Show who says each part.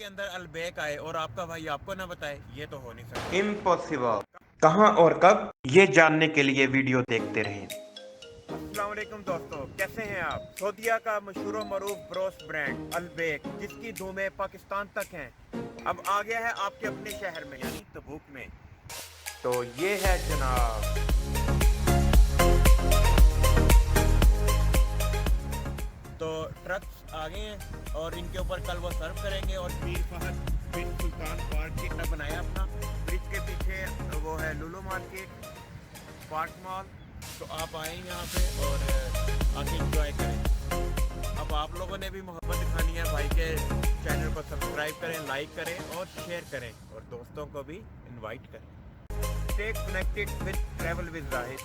Speaker 1: के अंदर अलबेक आए और आपका भाई आपको ना बताए, ये तो हो नहीं सकता।
Speaker 2: इम्पॉसिबल। कहां और कब, ये जानने के लिए वीडियो देखते रहें।
Speaker 1: अस्सलाम वालेकुम दोस्तों, कैसे हैं आप? सऊदीया का मशहूर मरूफ ब्रोस्ट ब्रांड अलबेक, जिसकी धूमें पाकिस्तान तक हैं, अब आ गया है आपके अपने शहर में यानी तबूक में।
Speaker 2: तो ये है जनाब
Speaker 1: तो ट्रक्स आ गए हैं और इनके ऊपर कल वो सर्व करेंगे। और मीर फहद बिन सुल्तान पार्क कितना बनाया अपना, ब्रिज के पीछे वो है लुलु मार्केट, पार्क मॉल। तो आप आए यहाँ पे और आके एंजॉय करें। अब आप लोगों ने भी मोहब्बत दिखानी है, भाई के चैनल को सब्सक्राइब करें, लाइक करें और शेयर करें और दोस्तों को भी इनवाइट करें। Stay connected with travel with राहिद।